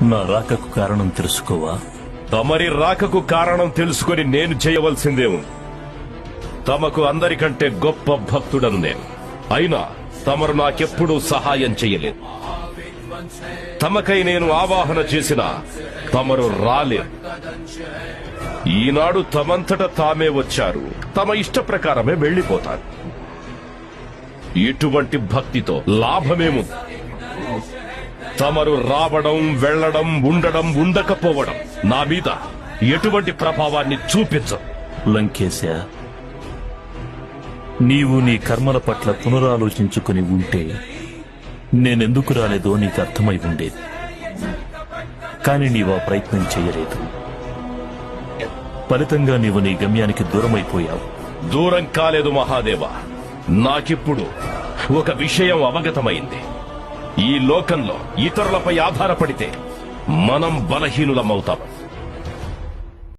నా రాకకు కారణం తెలుసుకోవా? తమరి రాకకు కారణం తెలుసుకుని నేను చేయవలసిందేమో. తమకు అందరికంటే గొప్ప భక్తుడను నేను. అయినా తమరు నాకెప్పుడూ సహాయం చెయ్యలేదు. తమకై నేను ఆవాహన చేసినా తమరు రాలేరు. ఈనాడు తమంతట తామే వచ్చారు. తమ ఇష్ట ప్రకారమే వెళ్లిపోతారు. ఇటువంటి భక్తితో లాభమేముంది? తమరు రావడం, వెళ్లడం, ఉండడం, ఉండకపోవడం నా మీద ఎటువంటి ప్రభావాన్ని చూపించదు. లంకేశ, నీవు నీ కర్మల పట్ల పునరాలోచించుకుని ఉంటే నేనెందుకు రాలేదో నీకు అర్థమై ఉండేది. కాని నీవు ఆ ప్రయత్నం చేయలేదు. ఫలితంగా నీవు నీ గమ్యానికి దూరమైపోయావు. దూరం కాలేదు మహాదేవ. నాకిప్పుడు ఒక విషయం అవగతమైంది. ఈ లోకంలో ఇతరులపై ఆధారపడితే మనం బలహీనులమవుతాం.